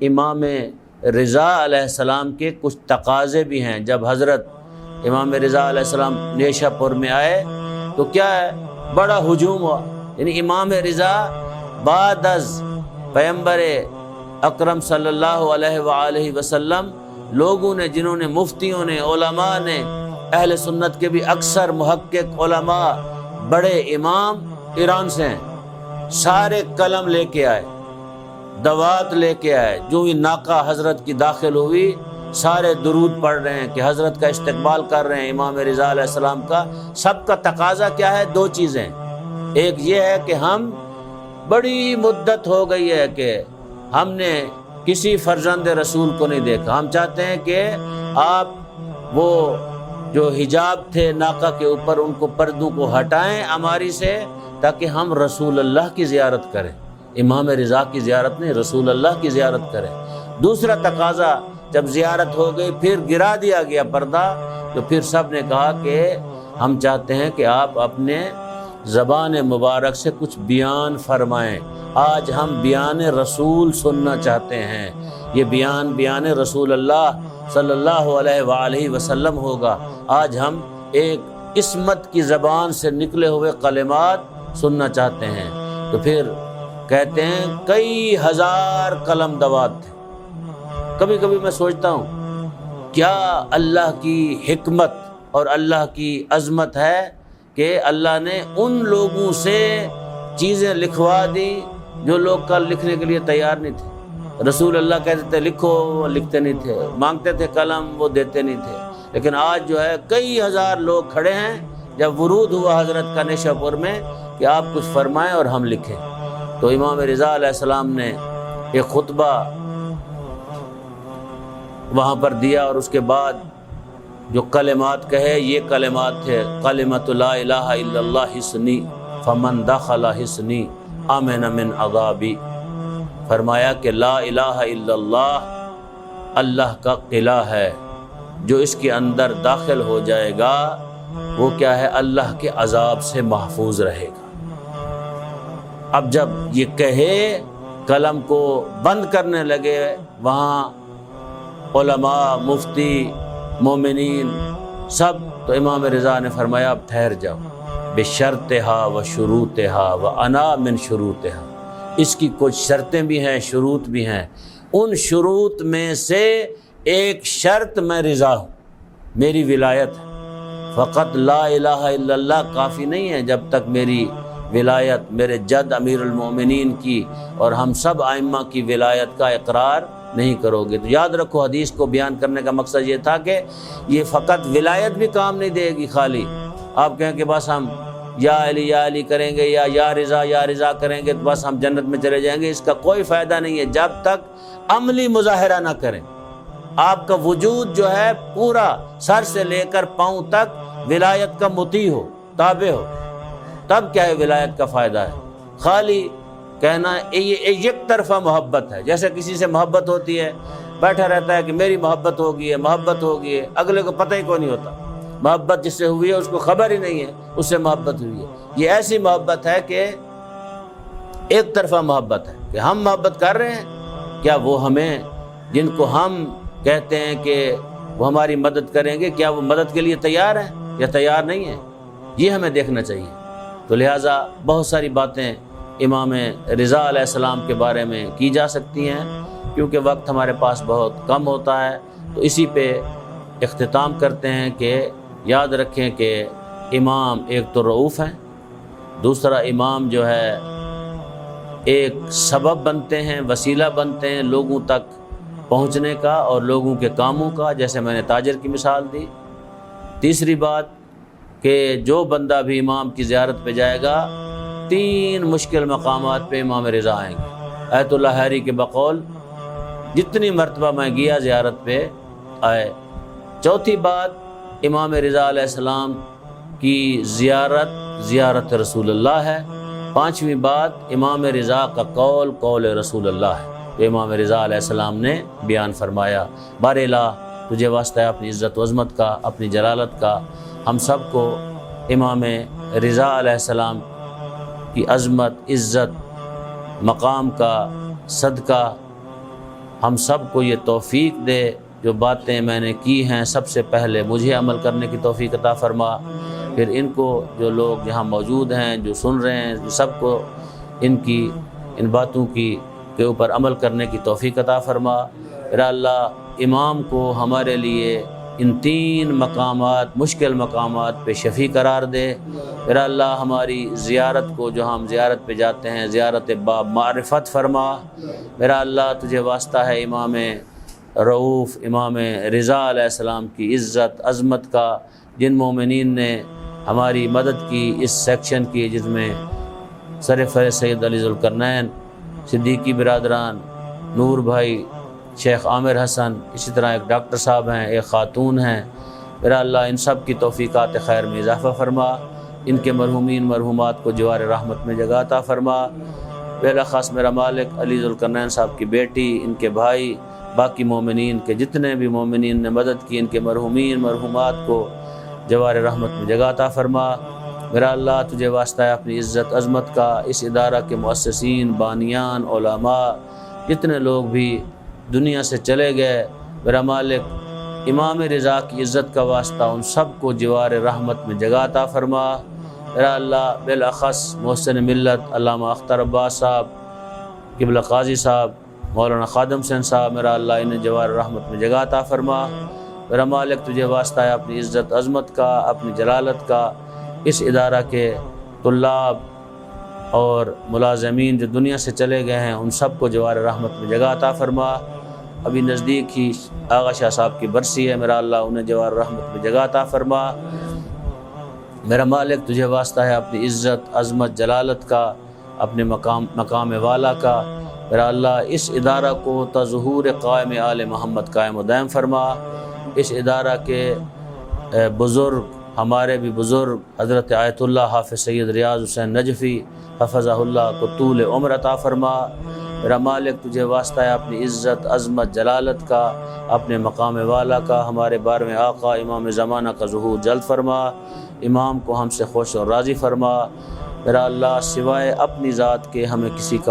امام رضا علیہ السلام کے کچھ تقاضے بھی ہیں۔ جب حضرت امام رضا علیہ السلام نیشہ پور میں آئے تو کیا ہے، بڑا ہجوم ہوا، یعنی امام رضا بعد از پیغمبر اکرم صلی اللہ علیہ وآلہ وسلم لوگوں نے، جنہوں نے، مفتیوں نے، علماء نے، اہل سنت کے بھی اکثر محقق علماء، بڑے امام ایران سے ہیں، سارے قلم لے کے آئے، دوات لے کے آئے۔ جو ہی ناکہ حضرت کی داخل ہوئی سارے درود پڑھ رہے ہیں کہ حضرت کا استقبال کر رہے ہیں، امام رضا علیہ السلام کا۔ سب کا تقاضا کیا ہے؟ دو چیزیں، ایک یہ ہے کہ ہم بڑی مدت ہو گئی ہے کہ ہم نے کسی فرزند رسول کو نہیں دیکھا، ہم چاہتے ہیں کہ آپ وہ جو حجاب تھے ناقہ کے اوپر ان کو، پردوں کو ہٹائیں ہماری سے، تاکہ ہم رسول اللہ کی زیارت کریں، امام رضا کی زیارت نہیں، رسول اللہ کی زیارت کریں۔ دوسرا تقاضا جب زیارت ہو گئی پھر گرا دیا گیا پردہ، تو پھر سب نے کہا کہ ہم چاہتے ہیں کہ آپ اپنے زبان مبارک سے کچھ بیان فرمائیں۔ آج ہم بیان رسول سننا چاہتے ہیں، یہ بیان رسول اللہ صلی اللہ علیہ وآلہ وسلم ہوگا۔ آج ہم ایک عصمت کی زبان سے نکلے ہوئے کلمات سننا چاہتے ہیں۔ تو پھر کہتے ہیں کئی ہزار قلم دوات تھے۔ کبھی کبھی میں سوچتا ہوں کیا اللہ کی حکمت اور اللہ کی عظمت ہے کہ اللہ نے ان لوگوں سے چیزیں لکھوا دی جو لوگ کل لکھنے کے لیے تیار نہیں تھے۔ رسول اللہ کہتے تھے لکھو، وہ لکھتے نہیں تھے، مانگتے تھے قلم، وہ دیتے نہیں تھے۔ لیکن آج جو ہے کئی ہزار لوگ کھڑے ہیں، جب ورود ہوا حضرت کا نیشہ پور میں کہ آپ کچھ فرمائیں اور ہم لکھیں، تو امام رضا علیہ السلام نے ایک خطبہ وہاں پر دیا، اور اس کے بعد جو کلمات کہے یہ کلمات تھے: کلمۃ لا الہ الا اللہ حصنی فمن دخل حصنی امن من عذابی۔ فرمایا کہ لا الہ الا اللہ اللہ کا قلعہ ہے، جو اس کے اندر داخل ہو جائے گا وہ کیا ہے؟ اللہ کے عذاب سے محفوظ رہے گا۔ اب جب یہ کہے قلم کو بند کرنے لگے وہاں علماء، مفتی، مومنین سب، تو امام رضا نے فرمایا اب ٹھہر جاؤ، بشرطہا و شروطہا و انا من شروطہا۔ اس کی کچھ شرطیں بھی ہیں، شروط بھی ہیں۔ ان شروط میں سے ایک شرط میں رضا ہوں، میری ولایت ہے۔ فقط لا الہ الا اللہ کافی نہیں ہے جب تک میری ولایت، میرے جد امیر المومنین کی اور ہم سب ائمہ کی ولایت کا اقرار نہیں کرو گے۔ تو یاد رکھو، حدیث کو بیان کرنے کا مقصد یہ تھا کہ یہ فقط ولایت بھی کام نہیں دے گی، خالی آپ کہیں کہ بس ہم یا علی کریں گے یا رضا کریں گے تو بس ہم جنت میں چلے جائیں گے، اس کا کوئی فائدہ نہیں ہے جب تک عملی مظاہرہ نہ کریں۔ آپ کا وجود جو ہے پورا سر سے لے کر پاؤں تک ولایت کا مطیع ہو، تابع ہو، تب کیا ہے ولایت کا فائدہ ہے۔ خالی کہنا یہ ایک طرفہ محبت ہے، جیسے کسی سے محبت ہوتی ہے، بیٹھا رہتا ہے کہ میری محبت ہوگی ہے، اگلے کو پتہ ہی کوئی نہیں ہوتا محبت جس سے ہوئی ہے، اس کو خبر ہی نہیں ہے اس سے محبت ہوئی ہے۔ یہ ایسی محبت ہے کہ ایک طرفہ محبت ہے کہ ہم محبت کر رہے ہیں، کیا وہ ہمیں، جن کو ہم کہتے ہیں کہ وہ ہماری مدد کریں گے، کیا وہ مدد کے لیے تیار ہیں یا تیار نہیں ہیں؟ یہ ہمیں دیکھنا چاہیے۔ تو لہٰذا بہت ساری باتیں امام رضا علیہ السلام کے بارے میں کی جا سکتی ہیں، کیونکہ وقت ہمارے پاس بہت کم ہوتا ہے، تو اسی پہ اختتام کرتے ہیں کہ یاد رکھیں کہ امام ایک تو رؤوف ہیں، دوسرا امام جو ہے ایک سبب بنتے ہیں، وسیلہ بنتے ہیں لوگوں تک پہنچنے کا اور لوگوں کے کاموں کا، جیسے میں نے تاجر کی مثال دی۔ تیسری بات کہ جو بندہ بھی امام کی زیارت پہ جائے گا 3 مشکل مقامات پہ امام رضا آئیں گے۔ آیت اللہ حیری کے بقول جتنی مرتبہ میں گیا زیارت پہ آئے۔ چوتھی بات، امام رضا علیہ السلام کی زیارت رسول اللہ ہے۔ 5ویں بات، امام رضا کا قول رسول اللہ ہے، تو امام رضا علیہ السلام نے بیان فرمایا۔ بار الہ تجھے واسطہ ہے اپنی عزت و عظمت کا، اپنی جلالت کا، ہم سب کو امام رضا علیہ السلام کی عظمت، عزت، مقام کا صدقہ ہم سب کو یہ توفیق دے، جو باتیں میں نے کی ہیں سب سے پہلے مجھے عمل کرنے کی توفیق عطا فرما، پھر ان کو جو لوگ یہاں موجود ہیں جو سن رہے ہیں سب کو ان باتوں کے اوپر عمل کرنے کی توفیق عطا فرما۔ میرا اللہ امام کو ہمارے لیے ان 3 مقامات مشکل مقامات پہ شفیع قرار دے۔ میرا اللہ ہماری زیارت کو جو ہم زیارت پہ جاتے ہیں زیارت باب معرفت فرما۔ میرا اللہ تجھے واسطہ ہے امام رؤوف امام رضا علیہ السلام کی عزت عظمت کا، جن مومنین نے ہماری مدد کی اس سیکشن کی، جس میں سرفر سید علی ذوالقرنین، صدیقی برادران، نور بھائی، شیخ عامر حسن، اسی طرح ایک ڈاکٹر صاحب ہیں، ایک خاتون ہیں۔ میرا اللہ ان سب کی توفیقات خیر میں اضافہ فرما، ان کے مرحومین مرحومات کو جوار رحمت میں جگہ عطا فرما۔ بالاخص میرا مالک علی ذوالقرنین صاحب کی بیٹی، ان کے بھائی، باقی مومنین کے جتنے بھی مومنین نے مدد کی، ان کے مرحومین مرحومات کو جوار رحمت میں جگہ عطا فرما۔ میرا اللہ تجھے واسطہ ہے اپنی عزت عظمت کا، اس ادارہ کے مؤسسین، بانیان، علماء، جتنے لوگ بھی دنیا سے چلے گئے، میرا مالک امام رضا کی عزت کا واسطہ ان سب کو جوار رحمت میں جگہ عطا فرما۔ میرا اللہ بالاخص محسن ملت علامہ اختر عباس صاحب، قبلہ قاضی صاحب، مولانا خادم حسین صاحب، میرا اللہ انہیں جوار رحمت میں جگہ عطا فرما۔ میرا مالک تجھے واسطہ ہے اپنی عزت عظمت کا، اپنی جلالت کا، اس ادارہ کے طلاب اور ملازمین جو دنیا سے چلے گئے ہیں ان سب کو جوار رحمت میں جگہ عطا فرما۔ ابھی نزدیک ہی آغا شاہ صاحب کی برسی ہے، میرا اللہ انہیں جوار رحمت میں جگہ عطا فرما۔ میرا مالک تجھے واسطہ ہے اپنی عزت عظمت جلالت کا، اپنے مقام والا کا، میرا اللہ اس ادارہ کو تا ظہور قائم آل محمد قائم و دائم فرما۔ اس ادارہ کے بزرگ، ہمارے بھی بزرگ حضرت آیت اللہ حافظ سید ریاض حسین نجفی حفظہ اللہ کو طول عمر عطا فرما۔ میرا مالک تجھے واسطہ ہے اپنی عزت عظمت جلالت کا، اپنے مقام والا کا، ہمارے 12ویں آقا امام زمانہ کا ظہور جلد فرما، امام کو ہم سے خوش اور راضی فرما۔ میرا اللہ سوائے اپنی ذات کے ہمیں کسی کا